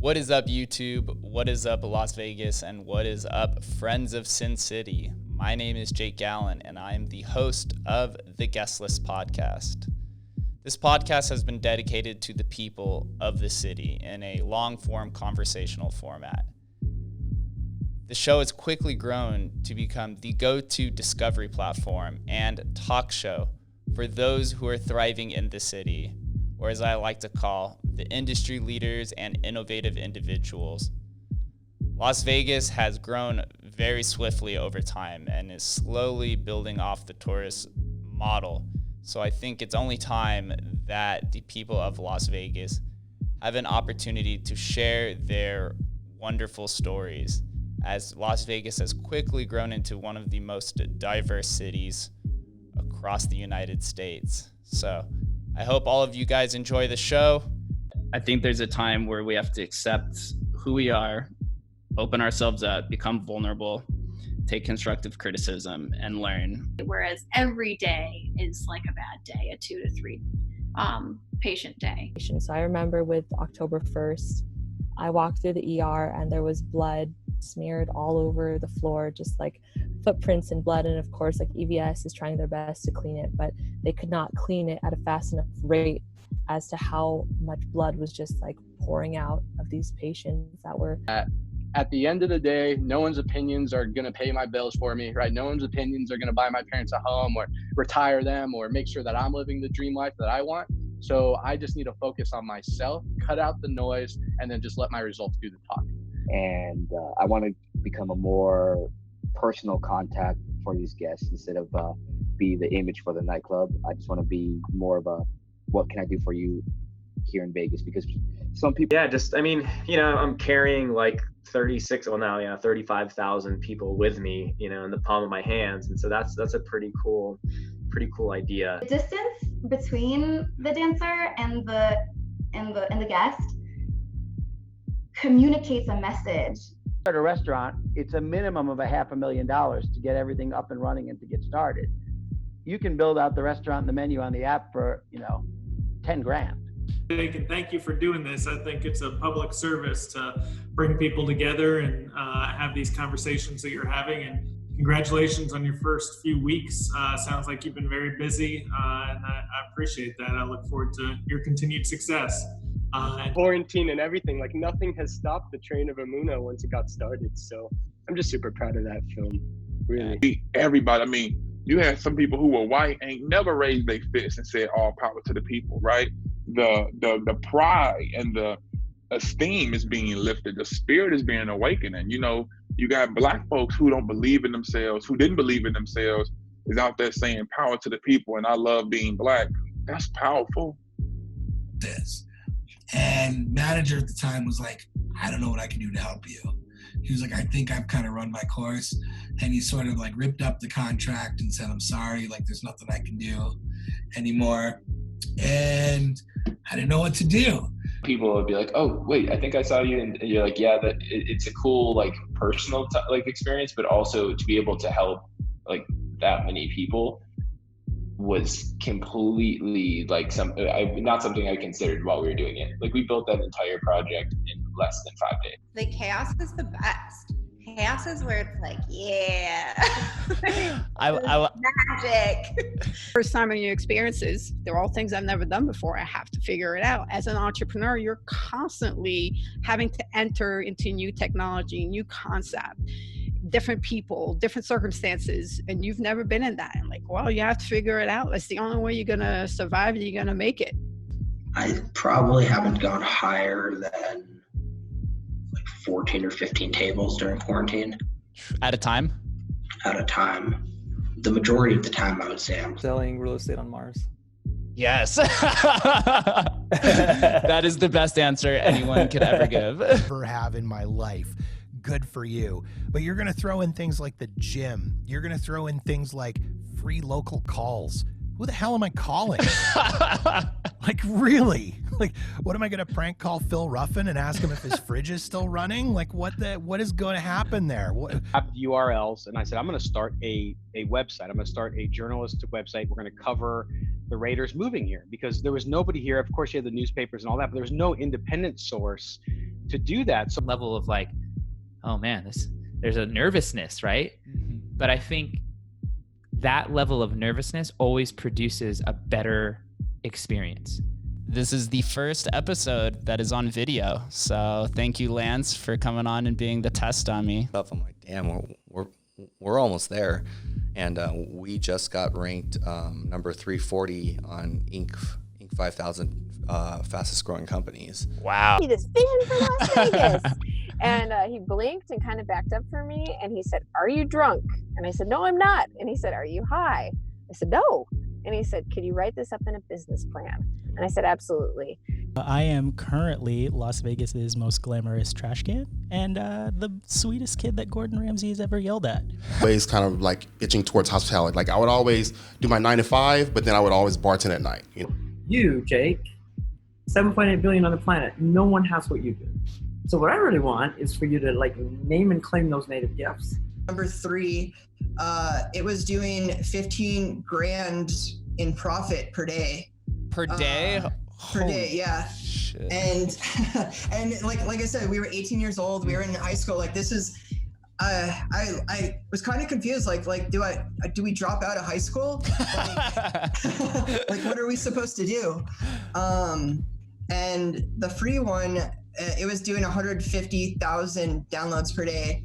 What is up, YouTube? What is up, Las Vegas? And what is up, friends of Sin City? My name is Jake Gallen, and I am the host of the Guest List podcast. This podcast has been dedicated to the people of the city in a long-form conversational format. The show has quickly grown to become the go-to discovery platform and talk show for those who are thriving in the city, or as I like to call, the industry leaders and innovative individuals. Las Vegas has grown very swiftly over time and is slowly building off the tourist model. So I think it's only time that the people of Las Vegas have an opportunity to share their wonderful stories, as Las Vegas has quickly grown into one of the most diverse cities across the United States. So I hope all of you guys enjoy the show. I think there's a time where we have to accept who we are, open ourselves up, become vulnerable, take constructive criticism, and learn. Whereas every day is like a bad day, a 2 to 3 patient day. So I remember with October 1st, I walked through the ER and there was blood smeared all over the floor, just like footprints and blood. And of course, like EVS is trying their best to clean it, but they could not clean it at a fast enough rate as to how much blood was just like pouring out of these patients that were. At the end of the day, no one's opinions are going to pay my bills for me, right? No one's opinions are going to buy my parents a home or retire them or make sure that I'm living the dream life that I want. So I just need to focus on myself, cut out the noise, and then just let my results do the talking. And I want to become a more personal contact for these guests instead of be the image for the nightclub. I just want to be more of a, what can I do for you here in Vegas? Because some people... Yeah, I'm carrying like 35,000 people with me, in the palm of my hands. And so that's a pretty cool idea. The distance between the dancer and the guest communicates a message. At a restaurant, it's a minimum of $500,000 to get everything up and running and to get started. You can build out the restaurant and the menu on the app for, 10 grand. Jake, and thank you for doing this. I think it's a public service to bring people together and have these conversations that you're having. And congratulations on your first few weeks. Sounds like you've been very busy, and I appreciate that. I look forward to your continued success. Quarantine and everything, like nothing has stopped the train of Amuna once it got started. So I'm just super proud of that film, really. Everybody, you had some people who were white, ain't never raised their fists and said all power to the people, right? The pride and the esteem is being lifted. The spirit is being awakened. And, you got Black folks who don't believe in themselves, who didn't believe in themselves, is out there saying power to the people. And I love being Black. That's powerful. And manager at the time was like, I don't know what I can do to help you. He was like, I think I've kind of run my course. And he sort of like ripped up the contract and said, I'm sorry, like there's nothing I can do anymore. And I didn't know what to do. People would be like, oh, wait, I think I saw you. And you're like, yeah, it's a cool, like personal experience, but also to be able to help like that many people was completely like not something I considered while we were doing it. Like we built that entire project in less than 5 days. The chaos is the best. Chaos is where it's like, yeah, magic. First time in your experiences, they're all things I've never done before. I have to figure it out. As an entrepreneur, you're constantly having to enter into new technology, new concept, different people, different circumstances, and you've never been in that. And like, well, you have to figure it out. That's the only way you're gonna survive and you're gonna make it. I probably haven't gone higher than 14 or 15 tables during quarantine. At a time? At a time. The majority of the time, I would say I'm selling real estate on Mars. Yes. That is the best answer anyone could ever give. Ever have in my life. Good for you. But you're going to throw in things like the gym. You're going to throw in things like free local calls. Who the hell am I calling? Like, really? Like, what am I going to prank call Phil Ruffin and ask him if his fridge is still running? Like, what is going to happen there? I have URLs, and I said, I'm going to start a website. I'm going to start a journalistic website. We're going to cover the Raiders moving here because there was nobody here. Of course, you had the newspapers and all that, but there was no independent source to do that. So level of like, oh man, there's a nervousness, right? But I think that level of nervousness always produces a better experience. This is the first episode that is on video. So thank you, Lance, for coming on and being the test dummy. I'm like, damn, we're almost there. And we just got ranked number 340 on Inc. 5000 fastest growing companies. Wow. This vision for Las Vegas. And he blinked and kind of backed up for me. And he said, "Are you drunk?" And I said, "No, I'm not." And he said, "Are you high?" I said, "No." And he said, "Could you write this up in a business plan?" And I said, "Absolutely." I am currently Las Vegas's most glamorous trash can and the sweetest kid that Gordon Ramsay has ever yelled at. Always kind of like itching towards hospitality. Like I would always do my 9 to 5, but then I would always bartend at night. You, Jake, 7.8 billion on the planet. No one has what you do. So what I really want is for you to like name and claim those native gifts. Number 3, it was doing 15 grand in profit per day. Per day? Per day, yeah. Shit. And like I said, we were 18 years old. We were in high school. Like this is, I was kind of confused. Like do we drop out of high school? Like what are we supposed to do? And the free one, it was doing 150,000 downloads per day.